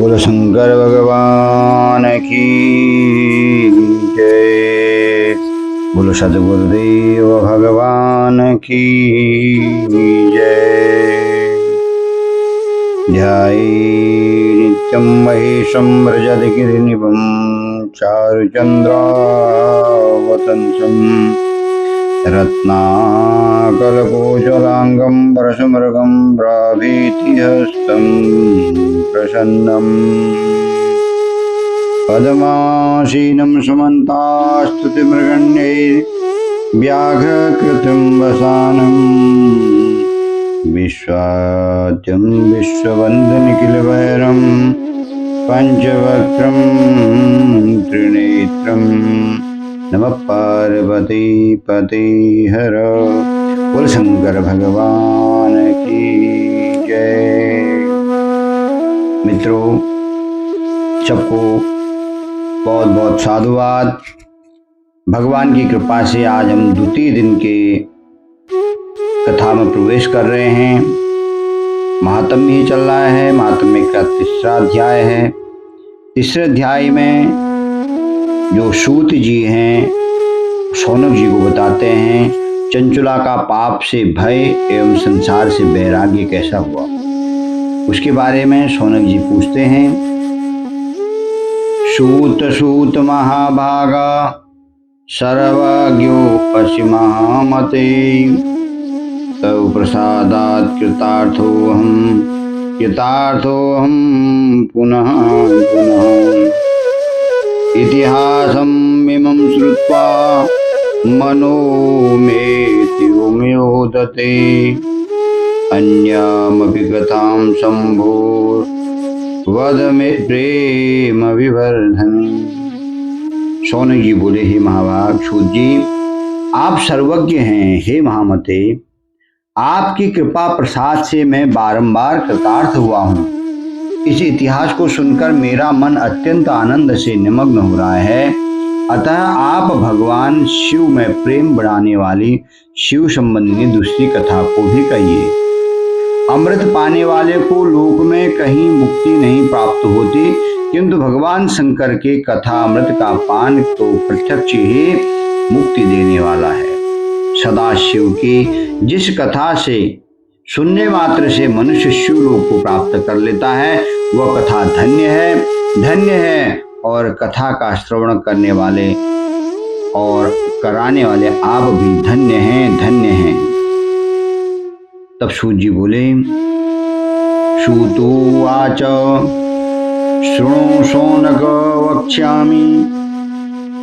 बोलो शंकर भगवान की जय। बोलो सद्गुरुदेव भगवान की जय। ध्याये नित्यं महेशं व्रजदगिरिनिभं चारुचन्द्रावतंसं रत्नाकल्पोज्ज्वलांगं परशुमृगं प्राभीतिहस्तं प्रसन्नम् पद्मासीनं सुमन्तास्तुतिमृगण्यैर्व्याघ्रकृतं वसानं विश्वाद्यं विश्ववन्दनखिलभैरं पञ्चवक्त्रं त्रिनेत्रं नमः पार्वती पते हर। बोल शंकर भगवान की जय। मित्रों, सबको बहुत बहुत साधुवाद। भगवान की कृपा से आज हम द्वितीय दिन के कथा में प्रवेश कर रहे हैं। महात्म्य ही चल रहा है। महात्म्य का तीसरा अध्याय है। तीसरे अध्याय में जो सूत जी हैं शौनक जी को बताते हैं चंचुला का पाप से भय एवं संसार से वैराग्य कैसा हुआ, उसके बारे में शौनक जी पूछते हैं। सूत सूत महाभागा सर्वज्ञो असि महामते तव प्रसादात् कृतार्थोऽहं पुनः पुनः। इतिहासं इमं श्रुत्वा मनो मे तिरोमयोदते अन्यामपि कथां शम्भो वद मे प्रेम विवर्धन। शौनक जी बोले, हे महाभाग सूत जी, आप सर्वज्ञ हैं। हे महामते, आपकी कृपा प्रसाद से मैं बारंबार कृतार्थ हुआ हूँ। इस इतिहास को सुनकर मेरा मन अत्यंत आनंद से निमग्न हो रहा है। अतः आप भगवान शिव में प्रेम बढ़ाने वाली शिव संबंधी दूसरी कथा को भी कहिए। अमृत पाने वाले को लोक में कहीं मुक्ति नहीं प्राप्त होती, किंतु भगवान शंकर के कथा अमृत का पान तो प्रत्यक्ष ही मुक्ति देने वाला है। सदाशिव की जिस कथा से सुनने मात्र से मनुष्य शिवलोक को प्राप्त कर लेता है, वह कथा धन्य है, धन्य है। और कथा का श्रवण करने वाले और कराने वाले आप भी धन्य हैं, धन्य हैं। तब सूत जी बोले, सूतोवाच शृणु शौनक वक्ष्यामि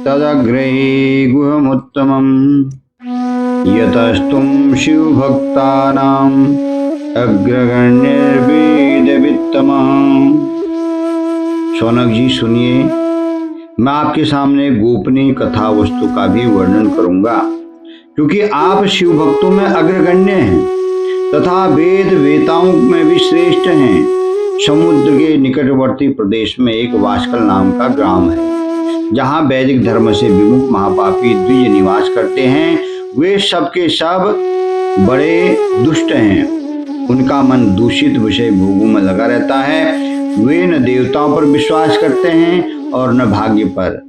तदग्रे गुहमुत्तमम् यतस्तुं शिवभक्तानाम् अग्रगण्यर्वेदवित्तमः। शौनक जी सुनिए, मैं आपके सामने गोपनीय कथा वस्तु का भी वर्णन करूंगा, क्योंकि आप शिव भक्तों में अग्रगण्य हैं तथा वेद वेताओं में भी श्रेष्ठ हैं। समुद्र के निकटवर्ती प्रदेश में एक वास्कल नाम का ग्राम है, जहाँ वैदिक धर्म से विमुख महापापी द्विज निवास करते हैं। वे सब के सब बड़े दुष्ट हैं। उनका मन दूषित विषय भोगों में लगा रहता है। वे न देवताओं पर विश्वास करते हैं और न भाग्य पर।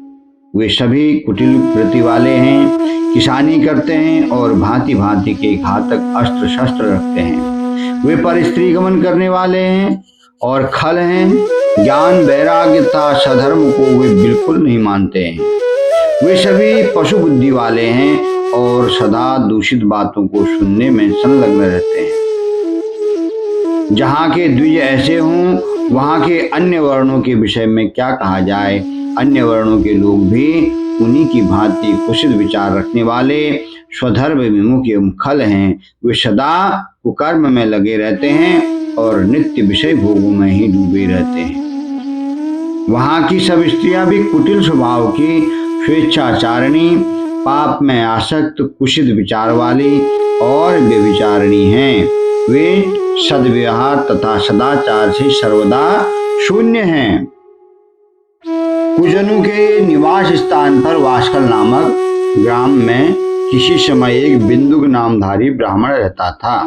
वे सभी कुटिल वृत्ति वाले हैं, किसानी करते हैं और भांति भांति के घातक अस्त्र शस्त्र रखते हैं। वे पर स्त्री गमन करने वाले हैं और खल हैं। ज्ञान वैराग्य तथा सधर्म को वे बिल्कुल नहीं मानते हैं। वे सभी पशु बुद्धि वाले हैं और सदा दूषित बातों को सुनने में संलग्न रहते हैं। जहाँ के द्विज ऐसे हों, वहाँ के अन्य वर्णों के विषय में क्या कहा जाए। अन्य वर्णों के लोग भी उन्हीं की भांति कुशिल विचार रखने वाले स्वधर्म विमुख एवं खल हैं। वे सदा कुकर्म में लगे रहते हैं और नित्य विषय भोगों में ही डूबे रहते हैं। वहाँ की सब स्त्रियां भी कुटिल स्वभाव की, स्वेच्छाचारिणी, पाप में आसक्त, कुशिल विचार वाली और व्यभिचारिणी हैं। वे सद्व्यवहार तथा सदाचार से सर्वदा शून्य हैं। कुजनु के निवास स्थान पर वास्कल नामक ग्राम में किसी समय एक बिंदुक नामधारी ब्राह्मण रहता था।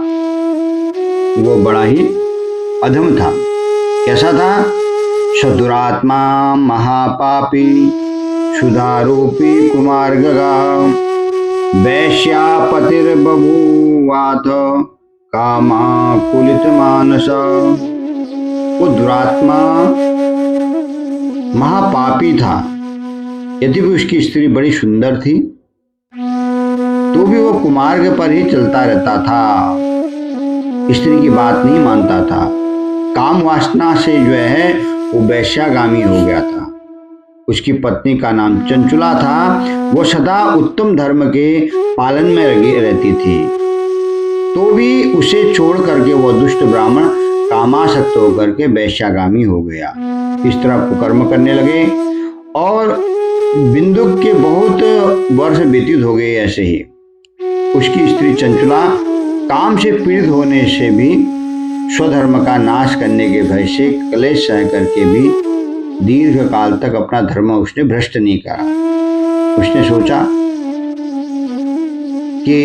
वो बड़ा ही अधम था। कैसा था? सदुरात्मा महापापी सुधारूपी कुमार गगा वैश्यापतिर्बभूवाथ कामा कुलित मानस। वो दुरात्मा महापापी था। यदि भी उसकी स्त्री बड़ी सुंदर थी तो भी वो कुमार्ग पर ही चलता रहता था, स्त्री की बात नहीं मानता था। काम वासना से जो है वो वैश्यागामी हो गया था। उसकी पत्नी का नाम चंचुला था। वो सदा उत्तम धर्म के पालन में लगी रहती थी, तो भी उसे छोड़ करके वो दुष्ट ब्राह्मण कामासक्त होकर के वैश्यागामी हो गया। इस तरह कुकर्म करने लगे और बिंदुक के बहुत वर्ष व्यतीत हो गए। ऐसे ही उसकी स्त्री चंचुला काम से पीड़ित होने से भी स्वधर्म का नाश करने के भय से क्लेश सह करके भी दीर्घ काल तक अपना धर्म उसने भ्रष्ट नहीं करा। उसने सोचा कि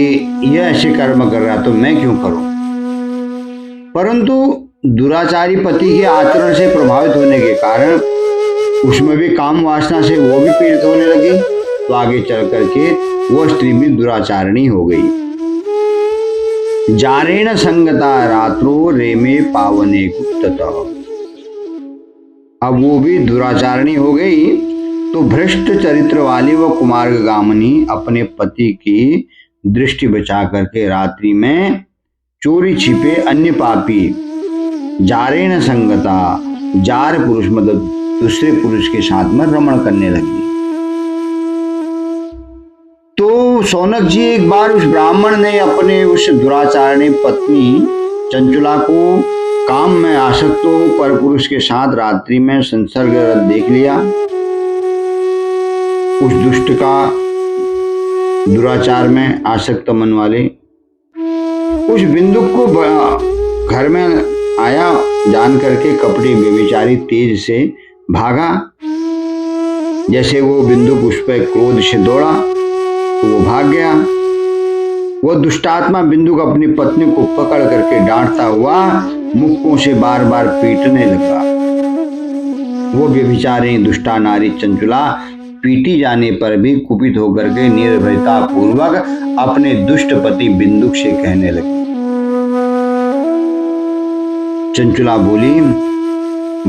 यह ऐसे कर्म कर रहा तो मैं क्यों करूं। परंतु दुराचारी पति के आचरण से प्रभावित होने के कारण उसमें भी काम वासना से वो भी पीड़ित होने लगी, तो आगे चल करके वो स्त्री भी दुराचारिणी हो गई। जारेण संगता रात्रो रेमे पावने गुप्ततः। अब वो भी दुराचारिणी हो गई, तो भ्रष्ट चरित्र वाली वो कुमार्गामिनी अपने पति की दृष्टि बचा करके रात्रि में चोरी छिपे अन्य पापी जारेण संगता, जार पुरुष मतलब दूसरे पुरुष के साथ में रमण करने लगी। तो शौनक जी, एक बार उस ब्राह्मण ने अपने उस दुराचारिणी पत्नी चंचुला को काम में आसक्त हो पर पुरुष के साथ रात्रि में संसर्ग देख लिया। उस दुष्ट का दुराचार में आसक्त मन वाले उस बिंदु को घर में आया जान करके कपटी व्यभिचारी तेज से भागा। जैसे वो बिंदु उस पर क्रोध से दौड़ा तो वो भाग गया। वो दुष्टात्मा बिंदु अपनी पत्नी को पकड़ करके डांटता हुआ मुक्कों से बार बार पीटने लगा। वो व्यभिचारी दुष्टा नारी चंचुला पीटी जाने पर भी कुपित होकर के निर्भयता पूर्वक अपने दुष्ट पति बिंदु से कहने लगी। चंचुला बोली,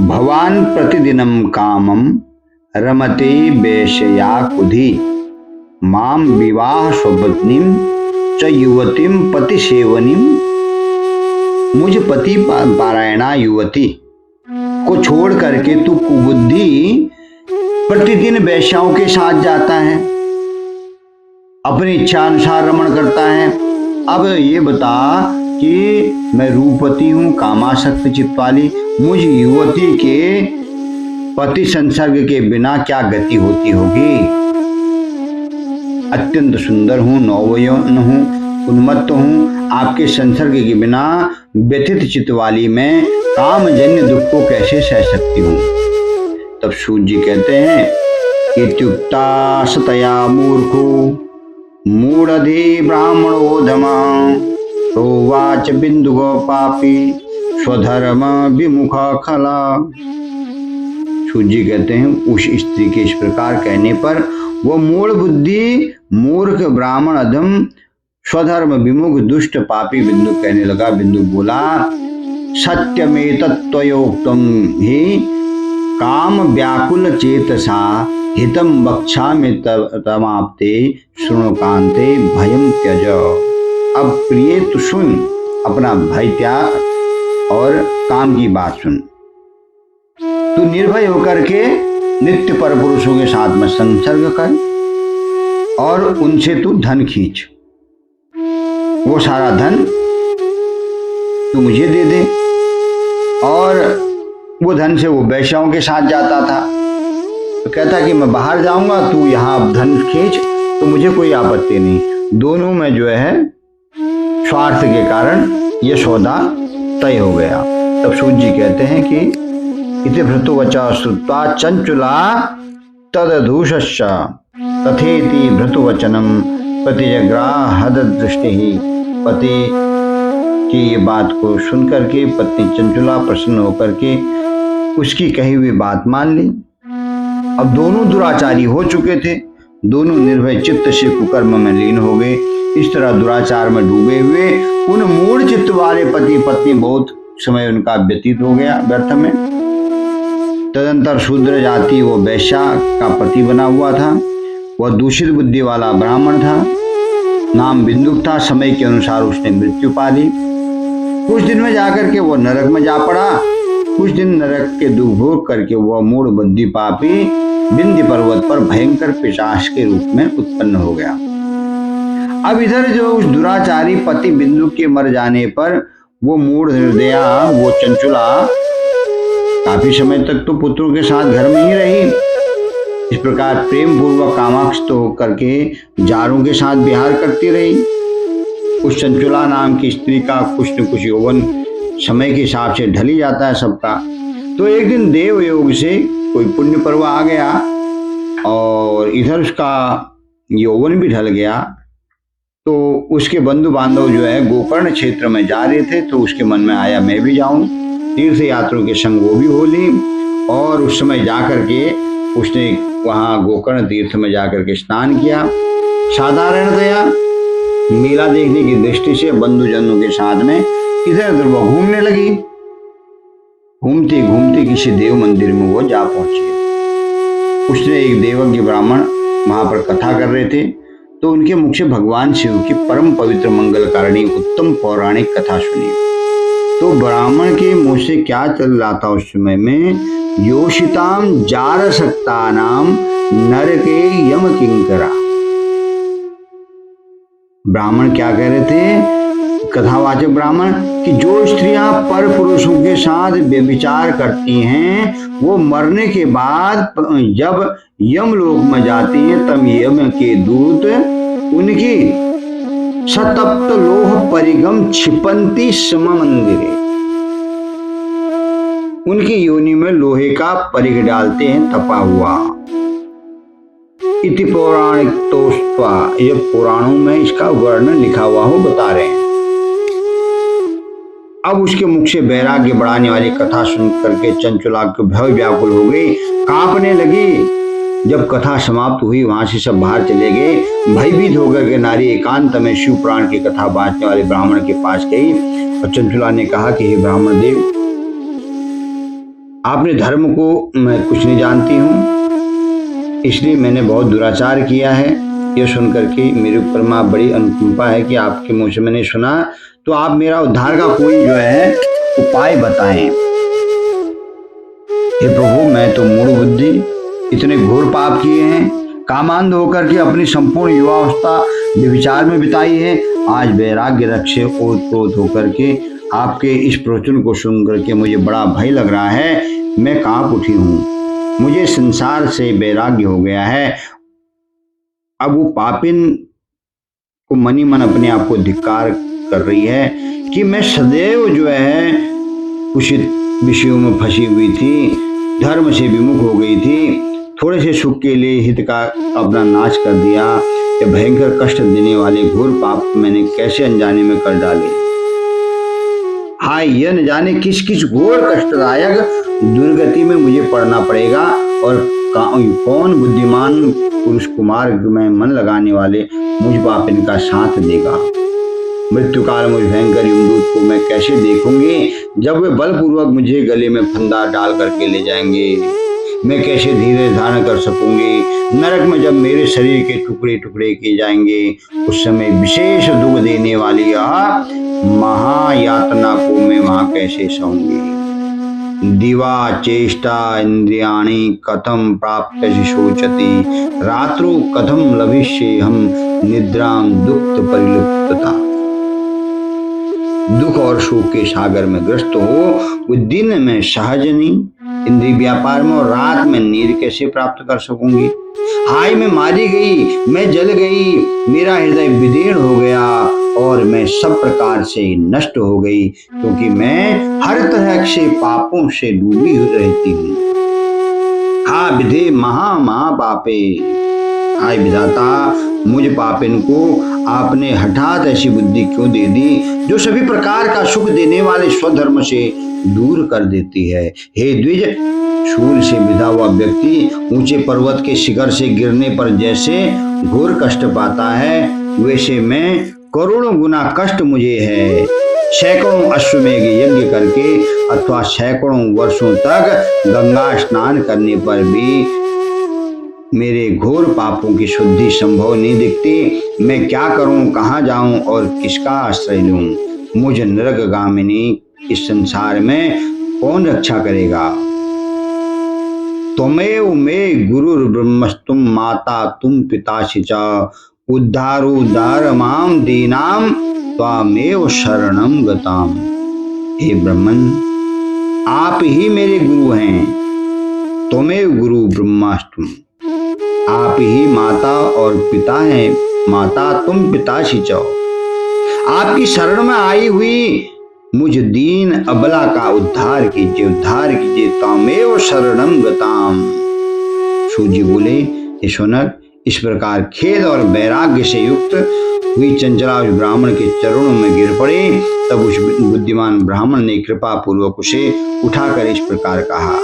भवान प्रतिदिनम कामम रमते वेश्या कुधी माम विवाह स्वपत्नीम च युवतीम पति सेवनीम। मुझ पति पारायणा युवती को छोड़ करके तू कुबुद्धि प्रतिदिन वैश्याओं के साथ जाता है, अपनी इच्छा अनुसार रमण करता है। अब ये बता कि मैं रूपवती हूं, कामासक्त चित्त वाली, मुझ युवती के पति संसर्ग के बिना क्या गति होती होगी। अत्यंत सुंदर हूं, नौवयौन हूं, उन्मत्त हूं, आपके संसर्ग के बिना व्यथित चित्त वाली मैं कामजन्य दुख को कैसे सह सकती हूँ। तब सूत जी कहते हैं, इत्युक्ता सतया मूर्खो मूढ़धे ब्राह्मणोधमा प्रोवाच बिंदुगो पापी स्वधर्म विमुख खला। सूत जी कहते हैं, उस स्त्री के इस प्रकार कहने पर वो मूढ़ बुद्धि मूर्ख ब्राह्मण अधम स्वधर्म विमुख दुष्ट पापी बिंदु कहने लगा। बिंदु बोला, सत्यमेतत्त्वयोक्तं हि काम व्याकुल चेतसा हितम वक्ष्यामि तमाप्ते शृणुकान्ते भयं त्यज। अब प्रिय तू सुन, अपना भय त्याग और काम की बात सुन। तू निर्भय होकर के नित्य पर पुरुषों के साथ में संसर्ग कर और उनसे तू धन खींच। वो सारा धन तू मुझे दे दे। और वो धन से वो वैश्याओं के साथ जाता था, तो कहता कि मैं बाहर जाऊंगा, तू यहाँ धन खींच, तो मुझे कोई आपत्ति नहीं। दोनों में जो है स्वार्थ के कारण ये सौदा तय हो गया। तब सूत जी कहते हैं कि इति भृतुवचा श्रुत्वा चंचुला तदधूषश्च तथेति भृतुवचनम प्रतिजग्राहद दृष्टि। पति की ये बात को सुन करके पत्नी चंचुला प्रसन्न होकर के उसकी कही हुई बात मान ली। अब दोनों दुराचारी हो चुके थे, दोनों निर्भय चित्त से कुकर्म में लीन हो गए। इस तरह दुराचार में डूबे हुए उन मूढ़ चित्त वाले पति पत्नी बहुत समय उनका व्यतीत हो गया व्यर्थ में। तदंतर शूद्र जाति वो वैश्या का पति बना हुआ था। वह दूषित बुद्धि वाला ब्राह्मण था, नाम बिंदुक था। समय के अनुसार उसने मृत्यु पा ली। कुछ दिन में जाकर के वह नरक में जा पड़ा। कुछ दिन नरक के दुख भोग करके वह मूढ़ बुद्धि पापी विंध्य पर्वत पर भयंकर पिशाच के रूप में उत्पन्न हो गया। अब इधर जो उस दुराचारी पति बिंदु के मर जाने पर वो मूढ़ हृदया, वो चंचुला काफी समय तक तो पुत्रों के साथ घर में ही रही। इस प्रकार प्रेम पूर्वक कामाक्षत होकर के जारों के साथ विहार करती रही। उस चंचुला नाम की स्त्री का कुछ न कुछ यौवन समय के हिसाब से ढल ही जाता है सबका। तो एक दिन देव योग से कोई पुण्य पर्व आ गया और इधर उसका यौवन भी ढल गया। तो उसके बंधु बांधव जो है गोकर्ण क्षेत्र में जा रहे थे, तो उसके मन में आया मैं भी जाऊं। तीर्थ यात्रियों के संग वो भी हो ली और उस समय जाकर के उसने वहां गोकर्ण तीर्थ में जाकर के स्नान किया। साधारणतया मेला देखने की दृष्टि से बंधुजनों के साथ में इधर उधर वो घूमने लगी। घूमते घूमते किसी देव मंदिर में वो जा पहुंची। उसने एक देवज्ञ ब्राह्मण वहां पर कथा कर रहे थे, तो उनके मुख से भगवान शिव की परम पवित्र मंगलकारिणी उत्तम पौराणिक कथा सुनी। तो ब्राह्मण के मुंह से क्या चल रहा था उस समय में, योषिताम जार सक्ता नाम नरके यम किंकरा। ब्राह्मण क्या कह रहे थे, कथावाचक ब्राह्मण, कि जो स्त्रियां पर पुरुषों के साथ व्यभिचार करती हैं वो मरने के बाद जब यमलोक में जाती हैं तब यम के दूत उनकी सतप्त लोह परिगम छिपंती सम मंदिरे, उनकी योनि में लोहे का परिग डालते हैं तपा हुआ। इति पौराणिक तोस्वा, ये पुराणों में इसका वर्णन लिखा हुआ हो बता रहे हैं। अब उसके मुख से वैराग्य बढ़ाने वाली कथा सुन करके चंचुला के भय व्याकुल हो गई, कांपने लगी। जब कथा समाप्त हुई वहां से सब बाहर चले गए। भयभीत होकर के नारी एकांत में शिव पुराण की कथा बांटने वाले ब्राह्मण के पास गई और चंचुला ने कहा कि हे ब्राह्मण देव, आपने धर्म को मैं कुछ नहीं जानती हूँ, इसलिए मैंने बहुत दुराचार किया है। यह सुनकर के मेरे ऊपर मां बड़ी अनुकंपा है कि आपके मुंह से मैंने सुना, तो आप मेरा उद्धार का कोई जो है उपाय बताएं। हे प्रभु, मैं तो मूढ़ बुद्धि इतने घोर पाप किए हैं, कामांध होकर के अपनी संपूर्ण युवावस्था व्यभिचार में बिताई है। आज वैराग्य रक्षे ओतप्रोत होकर के आपके इस प्रवचन को सुन करके मुझे बड़ा भय लग रहा है। मैं कांप उठी हूँ, मुझे संसार से वैराग्य हो गया है। अब वो पापिन को मनी मन अपने आप को धिक्कार कर रही है कि मैं सदैव जो है कुशित विषयों में फंसी हुई थी, धर्म से विमुख हो गई थी, थोड़े से सुख के लिए हित का अपना नाश कर दिया। ये भयंकर कष्ट देने वाले घोर पाप मैंने कैसे अनजाने में कर डाले। हाय, यह न जाने किस किस घोर कष्टदायक दुर्गति में मुझे पड़ना पड़ेगा और कौन बुद्धिमान पुरुष कुमार में मन लगाने वाले मुझ पापिन का साथ देगा। मृत्यु काल मुझ भयंकर यमदूत को मैं कैसे देखूंगी जब वे बलपूर्वक मुझे गले में फंदा डाल करके ले जाएंगे। मैं कैसे धीरे धारण कर सकूंगी। नरक में जब मेरे शरीर के टुकड़े टुकड़े किए जाएंगे उस समय विशेष दुख देने वाली यह महायातना को मैं वहां कैसे सहूंगी। दिवा चेष्टा इंद्रियाणि कथम प्राप्त शोचति, रात्रो कथम लभिष्ये हम निद्राम दुख परिलुप्तता। दुख और शोक के सागर में ग्रस्त हो वो दिन में सहज नहीं, इंद्रिय व्यापार में, और रात में नींद कैसे प्राप्त कर सकूंगी। हाय, मैं मारी गई, मैं जल गई, मेरा हृदय विदीर्ण हो गया और मैं सब प्रकार से नष्ट हो गई, क्योंकि मैं हर तरह से पापों से डूबी रहती हूँ। हा विधे महा पापे, हाय विधाता, मुझ पापिन को आपने हठात ऐसी बुद्धि क्यों दे दी जो सभी प्रकार का सुख देने वाले स्वधर्म से दूर कर देती है। हे द्विज, शूल से विधा हुआ व्यक्ति ऊंचे पर्वत के शिखर से गिरने पर जैसे घोर कष्ट पाता है, वैसे मैं करोड़ों गुना कष्ट मुझे है। सैकड़ों अश्वमेघ यज्ञ करके अथवा सैकड़ों वर्षों तक गंगा स्नान करने पर भी मेरे घोर पापों की शुद्धि संभव नहीं दिखती। मैं क्या करूं, कहां जाऊं और किसका आश्रय लूं? मुझ नरकगामिनी इस संसार में कौन रक्षा करेगा? त्वमेव मे गुरुर्ब्रह्मस्तुम माता तुम पितासि च उद्धारोद्धार माम दीनाम त्वामेव शरणम गताम। हे ब्रह्मन, आप ही मेरे गुरु हैं। त्वमेव गुरु ब्रह्मस्तुम, आप ही माता और पिता हैं। माता तुम पितासि च, आपकी शरण में आई हुई मुझ दीन अबला का उद्धार कीजिए, उद्धार कीजिए। तामेव शरणम गताम। सूर्य बोले, हे शौनक, इस प्रकार खेद और वैराग्य से युक्त हुई चंचला उस ब्राह्मण के चरणों में गिर पड़े। तब उस बुद्धिमान ब्राह्मण ने कृपा पूर्वक उसे उठाकर इस प्रकार कहा।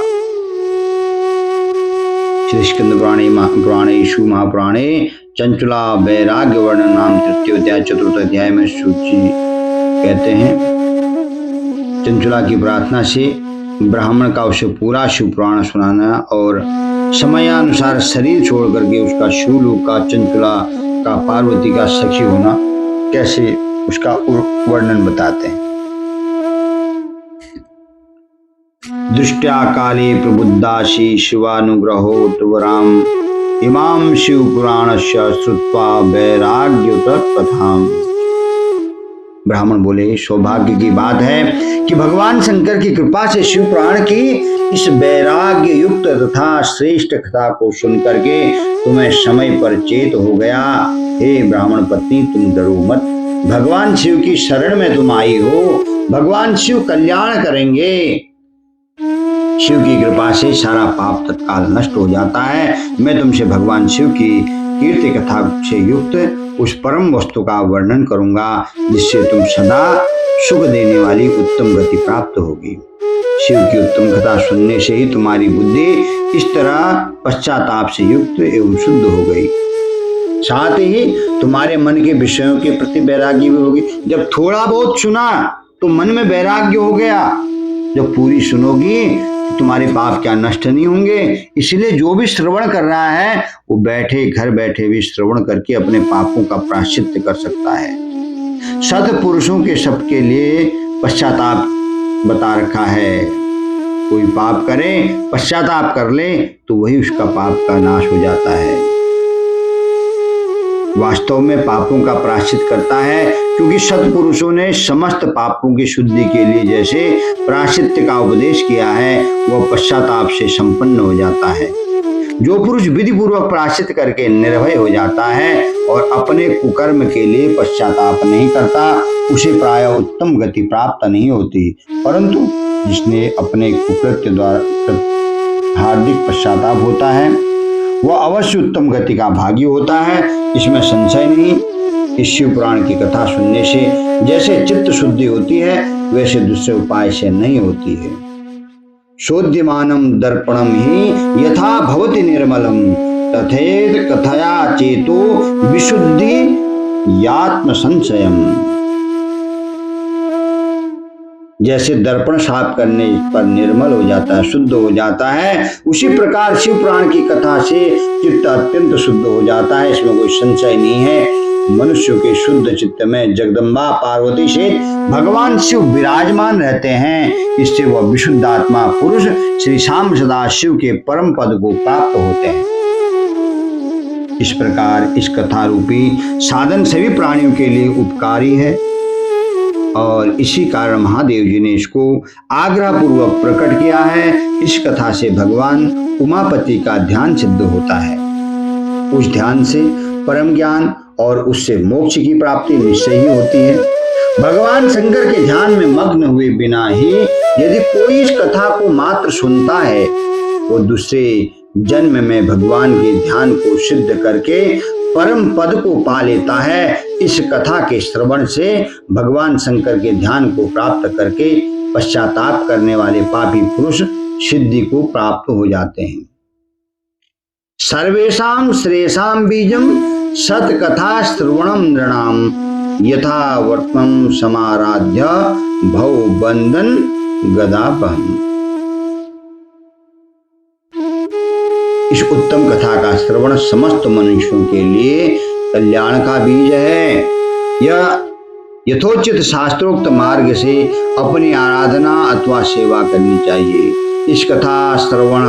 श्री स्कंद पुराणेषु महापुराणे चंचला वैराग्य वर्णन नाम तृतीय अध्याय चतुर्थ अध्याय में सूची कहते हैं, चंचला की प्रार्थना से ब्राह्मण का उसे पूरा शिव पुराण सुनाना और समयानुसार शरीर छोड़ करके उसका शूल का चंचला का पार्वती का सखी होना, कैसे उसका वर्णन बताते हैं। दृष्टया काले प्रबुद्धासि शिवानुग्रहो त्वराम इमाम शिव पुराणस्य श्रुत्वा वैराग्युत कथाम। ब्राह्मण बोले, सौभाग्य की बात है कि भगवान शंकर की कृपा से शिव पुराण की इस वैराग्य युक्त तथा श्रेष्ठ कथा को सुनकर के तुम्हें समय पर चेत हो गया। हे ब्राह्मण पत्नी, तुम डरो मत, भगवान शिव की शरण में तुम आई हो, भगवान शिव कल्याण करेंगे। शिव की कृपा से सारा पाप तत्काल नष्ट हो जाता है। मैं तुमसे भगवान शिव की कीर्ति कथा से युक्त उस परम वस्तु का वर्णन करूंगा, जिससे तुम सदा सुख देने वाली उत्तम गति प्राप्त होगी। शिव की उत्तम कथा सुनने से ही तुम्हारी बुद्धि इस तरह पश्चाताप से युक्त एवं शुद्ध हो गई। साथ ही तुम्हारे मन के विषयों के प्रति वैराग्य भी होगी। जब थोड़ा बहुत सुना तो मन में वैराग्य हो गया, जब पूरी सुनोगी तो तुम्हारे पाप क्या नष्ट नहीं होंगे। इसलिए जो भी श्रवण कर रहा है वो घर बैठे भी श्रवण करके अपने पापों का प्रायश्चित कर सकता है। सत्पुरुषों के सबके लिए पश्चाताप बता रखा है। कोई पाप करे, पश्चाताप कर ले तो वही उसका पाप का नाश हो जाता है। वास्तव में पापों का प्रायश्चित करता है, क्योंकि सत्पुरुषों ने समस्त पापों की शुद्धि के लिए जैसे प्रायश्चित का उपदेश किया है, वह पश्चाताप से संपन्न हो जाता है। जो पुरुष विधि पूर्वक प्रायश्चित करके निर्भय हो जाता है और अपने कुकर्म के लिए पश्चाताप नहीं करता, उसे प्राय उत्तम गति प्राप्त नहीं होती। परंतु जिसने अपने कुकृत्य द्वारा हार्दिक पश्चाताप होता है, वह अवश्य उत्तम गति का भागी होता है, इसमें संशय नहीं। इस शिव पुराण की कथा सुनने से जैसे चित्त शुद्धि होती है, वैसे दूसरे उपाय से नहीं होती है। शोध्यमानम दर्पणम ही यथा भवति निर्मलम तथेत कथया चेतो विशुद्धि यात्म संशयम। जैसे दर्पण साफ करने पर निर्मल हो जाता है, शुद्ध हो जाता है, उसी प्रकार शिव पुराण की कथा से चित्त अत्यंत शुद्ध हो जाता है, इसमें कोई संशय नहीं है। मनुष्य के शुद्ध चित्त में जगदम्बा पार्वती से भगवान शिव विराजमान रहते हैं। इससे वह विशुद्ध आत्मा पुरुष श्री श्याम सदा शिव के परम पद को प्राप्त होते हैं। इस प्रकार इस कथा रूपी साधन सभी प्राणियों के लिए उपकारी है और इसी कारण महादेव जी ने इसको आग्रह पूर्वक प्रकट किया है। इस कथा से भगवान उमापति का ध्यान सिद्ध होता है। उस ध्यान से परम ज्ञान और उससे मोक्ष की प्राप्ति निश्चय ही होती है। भगवान शंकर के ध्यान में मग्न हुए बिना ही यदि कोई इस कथा को मात्र सुनता है, वो दूसरे जन्म में भगवान के ध्यान को सिद्ध करके परम पद को पा लेता है। इस कथा के श्रवण से भगवान शंकर के ध्यान को प्राप्त करके पश्चाताप करने वाले पापी पुरुष सिद्धि को प्राप्त हो जाते हैं। सर्वेषां श्रेयसां बीजम सत कथा श्रवणम नृणाम यथा वर्तम समाराध्य भव बंधन गदापहम। इस उत्तम कथा का श्रवण समस्त मनुष्यों के लिए कल्याण का बीज है। यह यथोचित शास्त्रोक्त मार्ग से अपनी आराधना अथवा सेवा करनी चाहिए। इस कथा श्रवण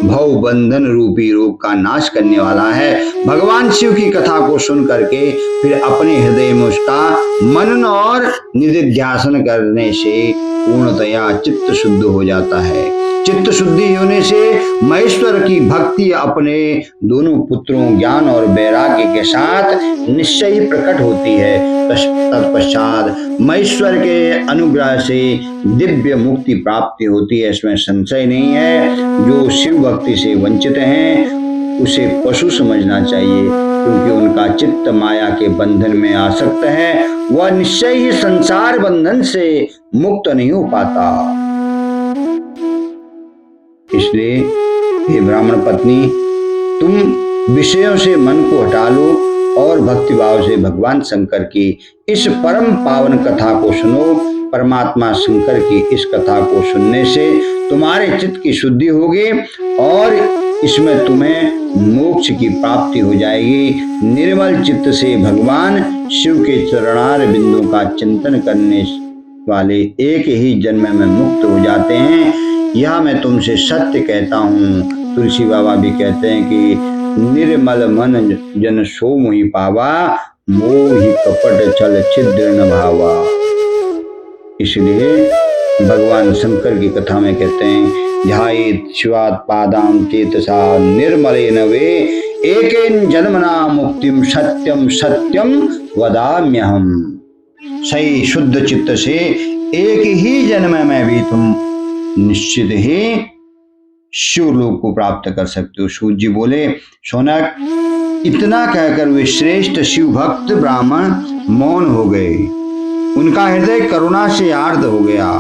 भव बंधन रूपी रोग का नाश करने वाला है। भगवान शिव की कथा को सुन करके फिर अपने हृदय में उसका मनन और निधिध्यासन करने से पूर्णतया चित्त शुद्ध हो जाता है। चित्त शुद्धि होने से महेश्वर की भक्ति अपने दोनों पुत्रों ज्ञान और वैराग्य के साथ निश्चय ही प्रकट होती है। तत्पश्चात महेश्वर के अनुग्रह से दिव्य मुक्ति प्राप्ति होती है, इसमें संशय नहीं है। जो शिव भक्ति से वंचित हैं उसे पशु समझना चाहिए, क्योंकि उनका चित्त माया के बंधन में आसक्त है। वह निश्चय ही संसार बंधन से मुक्त नहीं हो पाता। इसलिए हे ब्राह्मण पत्नी, तुम विषयों से मन को हटा लो और भक्ति भाव से भगवान शंकर की इस परम पावन कथा को सुनो। परमात्मा शंकर की इस कथा को सुनने से तुम्हारे चित्त की शुद्धि होगी और इसमें तुम्हें मोक्ष की प्राप्ति हो जाएगी। निर्मल चित्त से भगवान शिव के चरणार बिंदु का चिंतन करने वाले एक ही जन्म में मुक्त हो जाते हैं। यह मैं तुमसे सत्य कहता हूँ। तुलसी बाबा भी कहते हैं कि निर्मल मन जन सो मोहि पावा, मोहि कपट छल छिद्र न भावा। इसलिए भगवान शंकर की कथा में कहते हैं ध्यायेत् शिवात् पादां चेतसा निर्मलेन वे एकेन जन्मना मुक्तिम सत्यम सत्यम वदाम्यहम्। सही शुद्ध चित्त से एक ही जन्म में भी तुम निश्चित ही शिवलोक को प्राप्त कर सकते हो। सूत जी बोले, शौनक, इतना कहकर वे श्रेष्ठ शिव भक्त ब्राह्मण मौन हो गए। उनका हृदय करुणा से आर्द्र हो गया।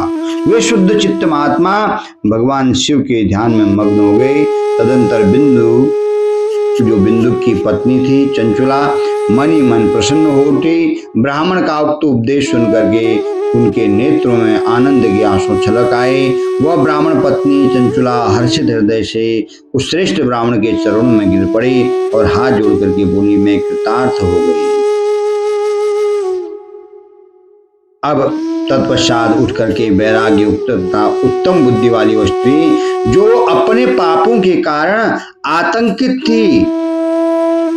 वे शुद्ध चित्त महात्मा भगवान शिव के ध्यान में मग्न हो गए। तदंतर बिंदु, जो बिंदु की पत्नी थी चंचुला, मन ही मन प्रसन्न हो उठी। ब्राह्मण का उक्त उपदेश सुन करके उनके नेत्रों में आनंद के आंसू छलक आए। वह ब्राह्मण पत्नी चंचुला हर्षित हृदय से उस श्रेष्ठ ब्राह्मण के चरणों में गिर पड़ी और हाथ जोड़ करके बोली, मैं कृतार्थ हो गई। अब तत्पश्चात उठ करके वैराग्य तथा उत्तम बुद्धि वाली वह स्त्री, जो अपने पापों के कारण आतंकित थी,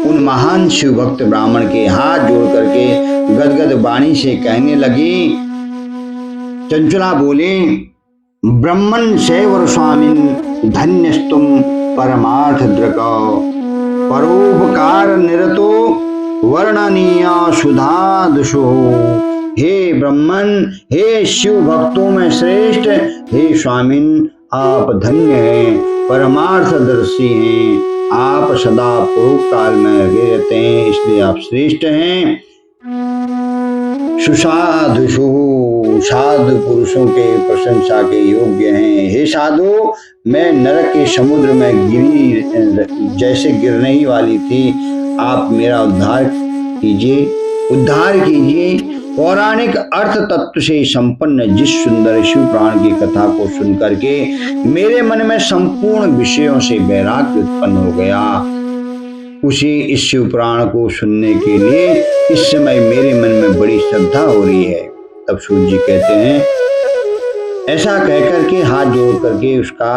उन महान शिव भक्त ब्राह्मण के हाथ जोड़ करके गदगद वाणी से कहने लगी। चंचुला बोले, ब्रह्मन शैवर स्वामिन धन्यस्तुम परमार्थ द्रक, परोपकार निरतो वर्णनीय सुधादुषो। हे ब्रह्मन, हे शिव भक्तों में श्रेष्ठ, हे स्वामिन, आप धन्य हैं, परमार्थदर्शी हैं, आप सदा परोपकार में लगे रहते हैं, इसलिए आप श्रेष्ठ हैं। सुसाधुषु, साधु पुरुषों के प्रशंसा के योग्य हैं। हे साधु, मैं नरक के समुद्र में गिरी जैसे गिरने ही वाली थी, आप मेरा उद्धार कीजिए। पौराणिक अर्थ तत्व से संपन्न जिस सुंदर शिव पुराण की कथा को सुन करके मेरे मन में संपूर्ण विषयों से वैराग्य उत्पन्न हो गया, उसी इस शिव पुराण को सुनने के लिए इस समय मेरे मन में बड़ी श्रद्धा हो रही है। तब सूर्य जी कहते हैं, ऐसा कहकर के हाथ जोड़ करके उसका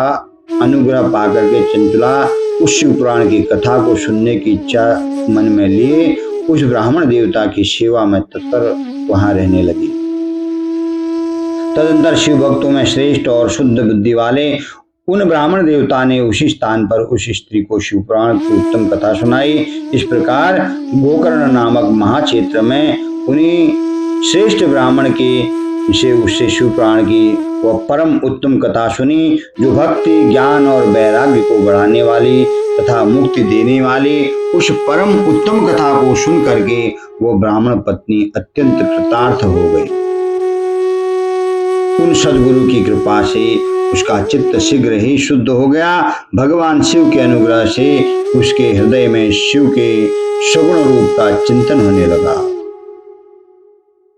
अनुग्रह पा करके चंचला उस शिव पुराण की कथा को सुनने की इच्छा मन में लिए उस ब्राह्मण देवता की सेवा में तत्पर वहां रहने लगी। तदंतर शिव भक्तों में श्रेष्ठ और शुद्ध बुद्धि वाले उन ब्राह्मण देवता ने उसी स्थान पर उस स्त्री को शिव पुराण की उत्तम कथा सुनाई। इस प्रकार गोकर्ण नामक महाक्षेत्र में उन्हीं श्रेष्ठ ब्राह्मण के से उससे शिव पुराण की वह परम उत्तम कथा सुनी जो भक्ति ज्ञान और वैराग्य को बढ़ाने वाली तथा मुक्ति देने वाली। उस परम उत्तम कथा को सुन करके वो ब्राह्मण पत्नी अत्यंत कृतार्थ हो गई। उन सदगुरु की कृपा से उसका चित्त शीघ्र ही शुद्ध हो गया। भगवान शिव के अनुग्रह से उसके हृदय में शिव के सगुण रूप का चिंतन होने लगा।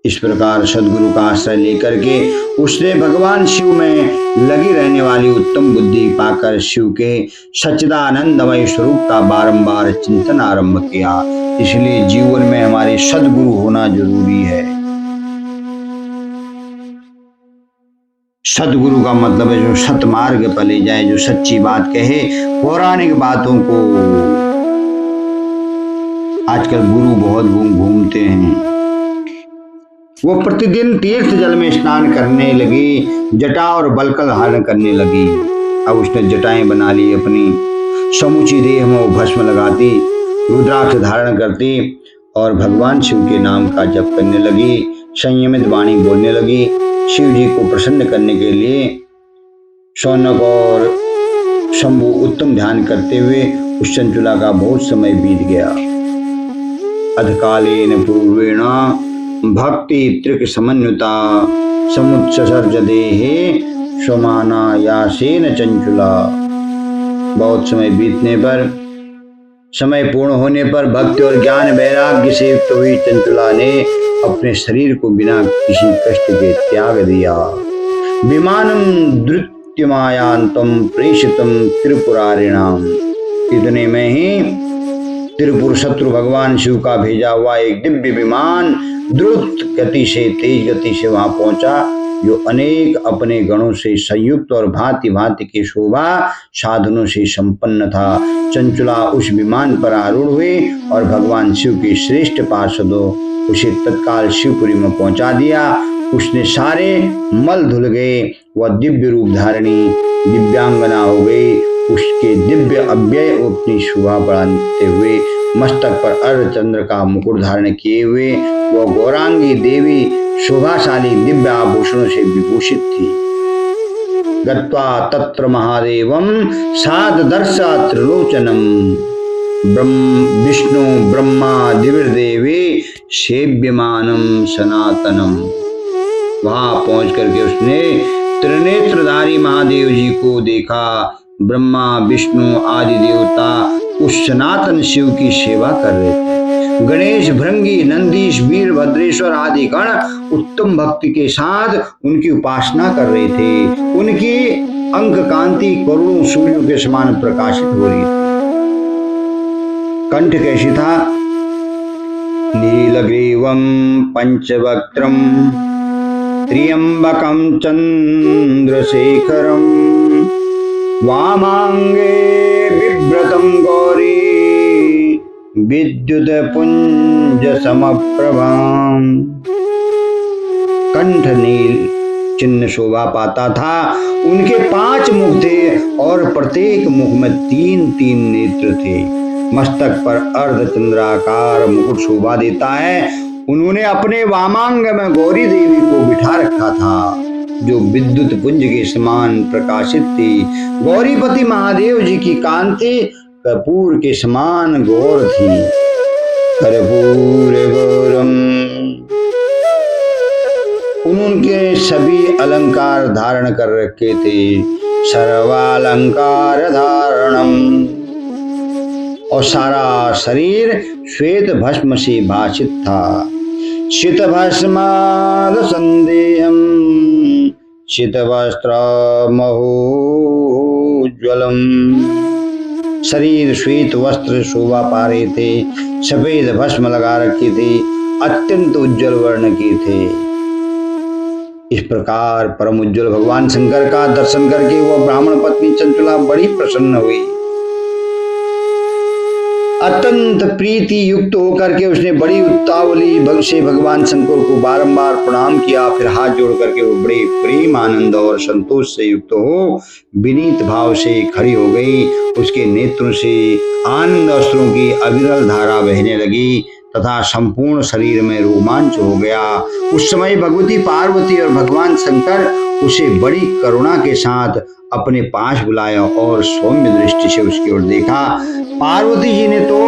इस प्रकार सदगुरु का आश्रय लेकर के उसने भगवान शिव में लगी रहने वाली उत्तम बुद्धि पाकर शिव के सच्चिदानंदमय स्वरूप का बारंबार चिंतन आरंभ किया। इसलिए जीवन में हमारे सदगुरु होना जरूरी है। सदगुरु का मतलब है जो सतमार्ग पर ले जाए, जो सच्ची बात कहे, पौराणिक बातों को। आजकल गुरु बहुत घूमते हैं। वो प्रतिदिन तीर्थ जल में स्नान करने लगी, जटा और बलकल धारण करने लगी। अब उसने जटाएं बना ली अपनी, समूची देह में वो भस्म लगाती, रुद्राक्ष धारण करती और भगवान शिव के नाम का जप करने लगी। संयमित वाणी बोलने लगी। शिव जी को प्रसन्न करने के लिए शौनक और शंभु उत्तम ध्यान करते हुए उस चंचुला का बहुत समय बीत गया। अधकालेन पूर्वेण भक्ति त्रिक समन्विता समुत्सर्ज देहे स्वमाना यासेन चंचुला। बहुत समय बीतने पर, समय पूर्ण होने पर भक्ति और ज्ञान वैराग्य से युक्त हुई चंचुला ने अपने शरीर को बिना किसी कष्ट के त्याग दिया। विमानम द्रुत्यमायांतम प्रेषितम त्रिपुरारिणाम। इतने में ही त्रिपुर शत्रु भगवान शिव का भेजा हुआ एक दिव्य विमान द्रुत गति से, तेज गति से वहां पहुंचा, जो अनेक अपने गणों से संयुक्त और भांति भांति के शोभा साधनों से संपन्न था। चंचुला उस विमान पर आरूढ़ हुए और भगवान शिव के श्रेष्ठ पार्षदों उसे तत्काल शिवपुरी में पहुंचा दिया। उसने सारे मल धुल गए। वह दिव्य रूप धारणी दिव्यांगना हो गई। उसके दिव्य अव्यय अपनी शोभा बढ़ाते हुए मस्तक पर अर्धचंद्र का मुकुट धारण किए हुए वह गौरांगी देवी शोभाशाली दिव्य आभूषणों से विभूषित थी। गत्वा तत्र महादेवम साददर्शा त्रिलोचनम विष्णु ब्रह्मा दिव्यदेवी सेव्यमानम सनातनम। वहां पहुंच करके उसने त्रिनेत्रधारी महादेव जी को देखा। ब्रह्मा विष्णु आदि देवता उस सनातन शिव की सेवा कर रहे थे। गणेश, भृंगी, नंदीश, वीरभद्रेश्वर आदि गण उत्तम भक्ति के साथ उनकी उपासना कर रहे थे। उनकी अंक कांति करोड़ों सूर्यों के समान प्रकाशित हो रही थी। कंठ कैसी था? नीलग्रीवम पंचवक्त्रम त्र्यंबकम चंद्रशेखरम वामांगे बिभ्रतं गौरी विद्युत पुंज समप्रभाम। कंठ नील चिन्ह शोभा पाता था। उनके 5 मुख थे और प्रत्येक मुख में 3-3 नेत्र थे। मस्तक पर अर्धचंद्राकार मुकुट शोभा देता है। उन्होंने अपने वामांग में गौरी देवी को बिठा रखा था, जो विद्युत पुंज के समान प्रकाशित थी। गौरीपति महादेव जी की कांति कपूर के समान गौर थी। कर्पूर गौरम। उनके सभी अलंकार धारण कर रखे थे। सर्वालंकार धारणम। और सारा शरीर श्वेत भस्म से भाषित था। शीत भस्माद संदेहम शीत वस्त्र महोज्वलम। शरीर श्वेत वस्त्र शोभा पा रहे थे। सफेद भस्म लगा रखी थी। अत्यंत उज्जवल वर्ण के थे। इस प्रकार परम उज्जवल भगवान शंकर का दर्शन करके वह ब्राह्मण पत्नी चंचुला बड़ी प्रसन्न हुई। अत्यंत प्रीति युक्त होकर के उसने बड़ी उत्तावली भंग से भगवान शंकर को बारंबार प्रणाम किया। फिर हाथ जोड़ करके वो बड़े प्रेम, आनंद और संतोष से युक्त हो विनीत भाव से खड़ी हो गई उसके नेत्रों से आनंद अश्रुओं की अविरल धारा बहने लगी तथा संपूर्ण शरीर में रोमांच हो गया। उस समय भगवती पार्वती और भगवान शंकर उसे बड़ी करुणा के साथ अपने पास बुलाया और सौम्य दृष्टि से उसकी ओर देखा। पार्वती जी ने तो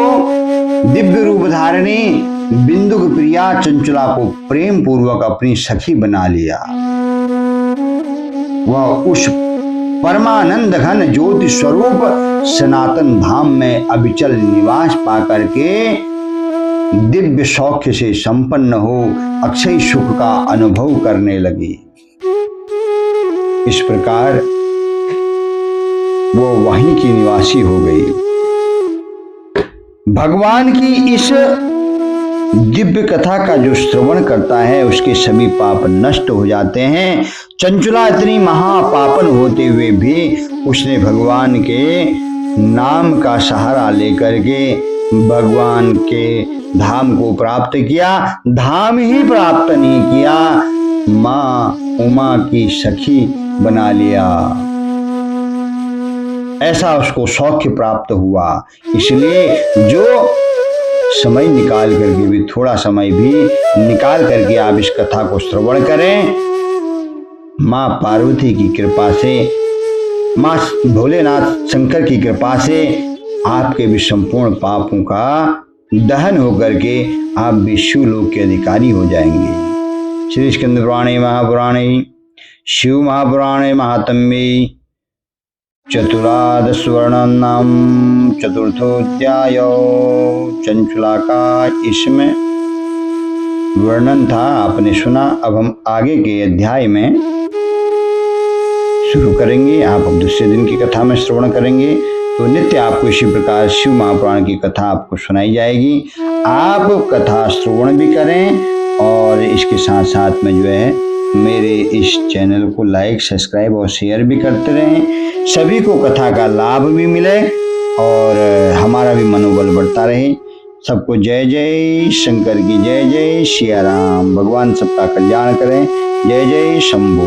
दिव्य रूप धारणी बिंदु प्रिया चंचला को प्रेम पूर्वक अपनी सखी बना लिया। वह उस परमानंद घन ज्योति स्वरूप सनातन धाम में अविचल निवास पाकर के दिव्य सौख्य से संपन्न हो अक्षय सुख का अनुभव करने लगी। इस प्रकार वो वहीं की निवासी हो गई। भगवान की इस दिव्य कथा का जो श्रवण करता है उसके सभी पाप नष्ट हो जाते हैं। चंचला इतनी महापापन होते हुए भी उसने भगवान के नाम का सहारा लेकर के भगवान के धाम को प्राप्त किया। धाम ही प्राप्त नहीं किया, मां उमा की सखी बना लिया। ऐसा उसको सौख्य प्राप्त हुआ। इसलिए जो समय निकाल करके भी, थोड़ा समय भी निकाल करके आप इस कथा को श्रवण करें, मां पार्वती की कृपा से, मां भोलेनाथ शंकर की कृपा से आपके भी संपूर्ण पापों का दहन होकर के आप विश्वलोक के अधिकारी हो जाएंगे। श्री स्कंद पुराणे महापुराणे शिव महापुराणे महात्म्ये चतुरादशवर्णनाम चतुर्थोध्याय चंचला का इसमें वर्णन था, आपने सुना। अब हम आगे के अध्याय में शुरू करेंगे। आप अब दूसरे दिन की कथा में श्रवण करेंगे तो नित्य आपको इसी प्रकार शिव महापुराण की कथा आपको सुनाई जाएगी। आप कथा श्रवण भी करें और इसके साथ साथ में जो है मेरे इस चैनल को लाइक, सब्सक्राइब और शेयर भी करते रहें। सभी को कथा का लाभ भी मिले और हमारा भी मनोबल बढ़ता रहे। सबको जय जय शंकर की जय जय सिया राम। भगवान सबका कल्याण करें। जय जय शंभू।